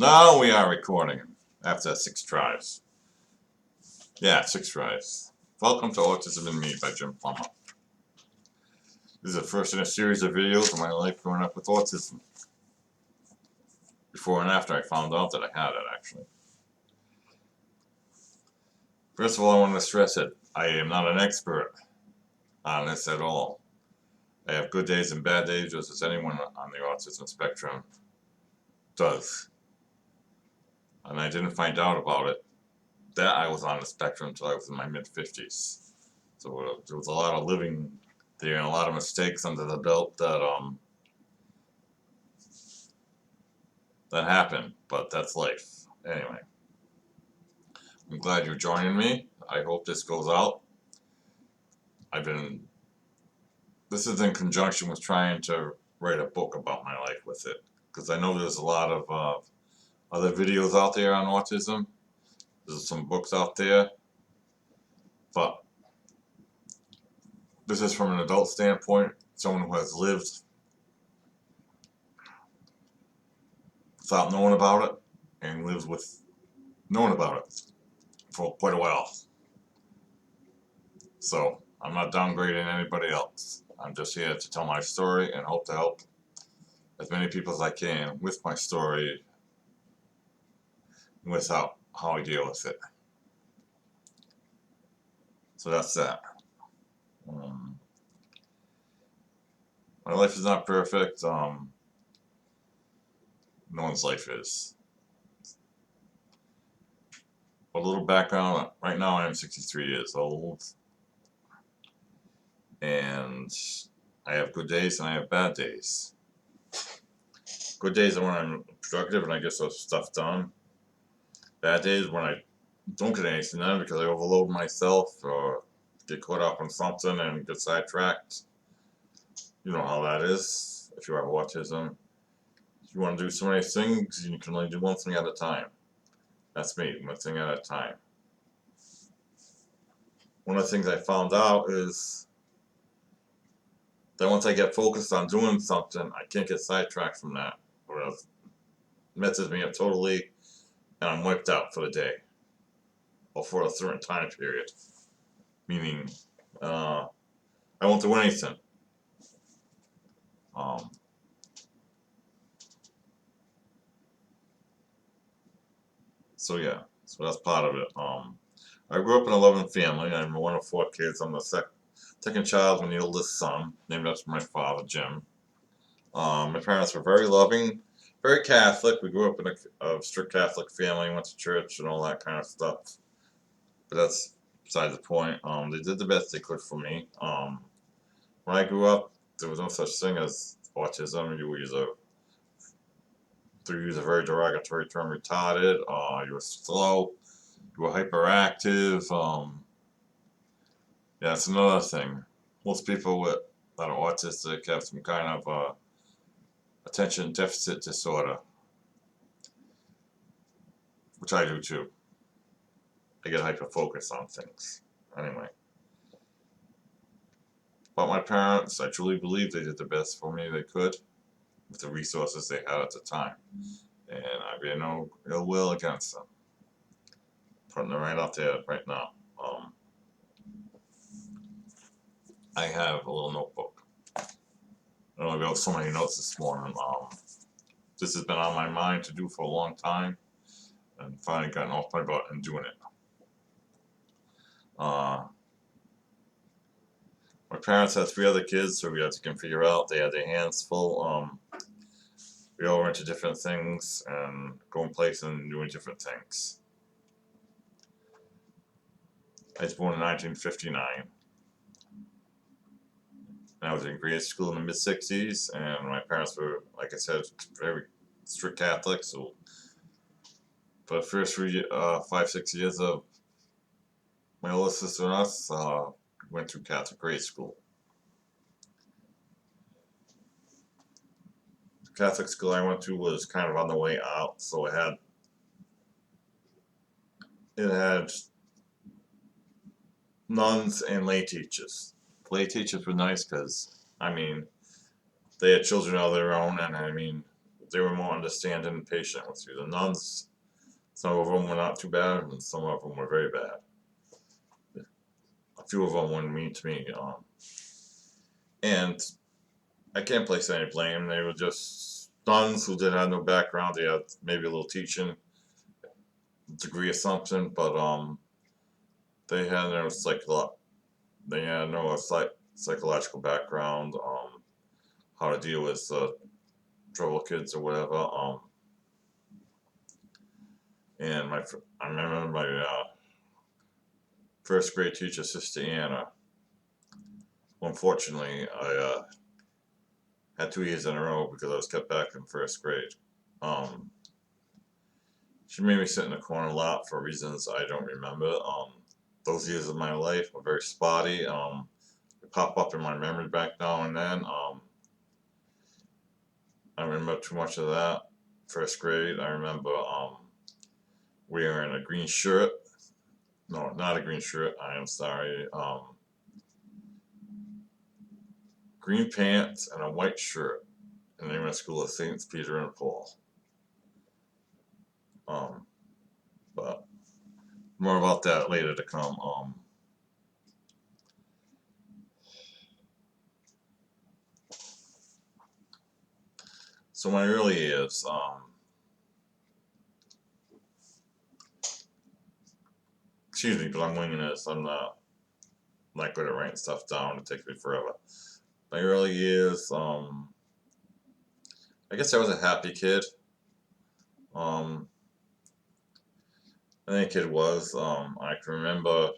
Now we are recording after 6 tries. Yeah, 6 tries. Welcome to Autism and Me by Jim Plummer. This is the first in a series of videos of my life growing up with autism. Before and after I found out that I had it, actually. First of all, I want to stress that I am not an expert on this at all. I have good days and bad days, just as anyone on the autism spectrum does. And I didn't find out about it, that I was on the spectrum until I was in my mid-50s. So there was a lot of living there and a lot of mistakes under the belt that happened, but that's life. Anyway, I'm glad you're joining me. I hope this goes out. This is in conjunction with trying to write a book about my life with it, because I know there's a lot of other videos out there on autism. There's some books out there, but this is from an adult standpoint, someone who has lived without knowing about it and lives with knowing about it for quite a while. So I'm not downgrading anybody else. I'm just here to tell my story and hope to help as many people as I can with my story, with how I deal with it. So that's that. My life is not perfect. No one's life is. A little background. Right now I am 63 years old. And I have good days and I have bad days. Good days are when I'm productive and I get some stuff done. Bad days when I don't get anything done because I overload myself or get caught up on something and get sidetracked. You know how that is if you have autism. If you want to do so many things, you can only do one thing at a time. That's me, one thing at a time. One of the things I found out is that once I get focused on doing something, I can't get sidetracked from that. Or else it messes me up totally, and I'm wiped out for the day. Or for a certain time period. Meaning, I won't do anything. So yeah, so that's part of it. I grew up in a loving family. I'm one of 4 kids. I'm the second child and the oldest son, named after my father, Jim. My parents were very loving, very Catholic. We grew up in a strict Catholic family, went to church and all that kind of stuff. But that's beside the point. They did the best they could for me. When I grew up, there was no such thing as autism. You use a very derogatory term, retarded. You were slow. You were hyperactive. Yeah, that's another thing. Most people that are autistic have some kind of attention deficit disorder, which I do too. I get hyper-focused on things. Anyway. But my parents, I truly believe they did the best for me they could with the resources they had at the time. And I bear no ill will against them. Putting it right out there right now. I have a little notebook. I only wrote so many notes this morning. This has been on my mind to do for a long time, and finally gotten off my butt and doing it. My parents had 3 other kids, so we had to figure out. They had their hands full. We all went to different things and going places and doing different things. I was born in 1959. And I was in grade school in the mid-60s, and my parents were, like I said, very strict Catholics. So for the first 5-6 years of my older sister and us, went to Catholic grade school. The Catholic school I went to was kind of on the way out, so it had nuns and lay teachers. Lay teachers were nice because, I mean, they had children of their own, and I mean, they were more understanding and patient with you. The nuns, some of them were not too bad, and some of them were very bad. A few of them weren't mean to me, and I can't place any blame. They were just nuns who didn't have no background. They had maybe a little teaching degree or something, but they had no psychological background, how to deal with trouble kids or whatever. And I remember my first grade teacher, Sister Anna. Unfortunately, I had 2 years in a row because I was kept back in first grade. She made me sit in the corner a lot for reasons I don't remember. Those years of my life were very spotty. They pop up in my memory back now and then. I remember too much of that. First grade, I remember wearing a green shirt. No, not a green shirt. I am sorry. Green pants and a white shirt. And the name of the school is Saints Peter and Paul. But more about that later to come. So my early years, excuse me, but I'm winging this. I'm not good at writing stuff down. It takes me forever. My early years, I guess I was a happy kid. I think it was. I can remember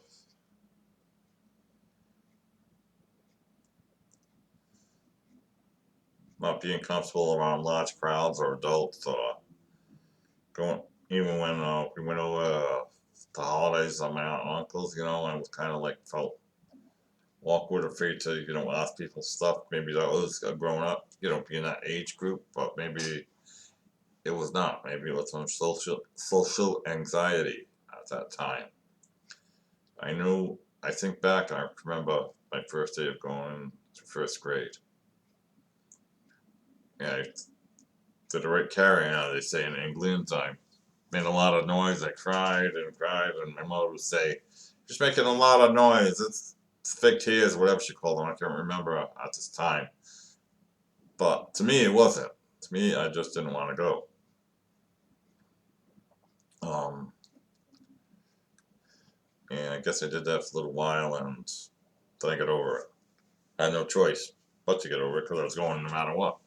not being comfortable around large crowds or adults, or going even when we went over the holidays on my aunt and uncles. I was kind of like felt awkward, afraid to ask people stuff. Maybe that was growing up, being that age group, but maybe it was not. Maybe it was some social anxiety at that time. I think back, I remember my first day of going to first grade. Yeah, I did the right carrying out, they say in England. I made a lot of noise. I cried and cried, and my mother would say, "Just making a lot of noise. It's fake tears," whatever she called them. I can't remember at this time. But to me, it wasn't. To me, I just didn't want to go. And I guess I did that for a little while, and then I got over it. I had no choice but to get over it because I was going no matter what.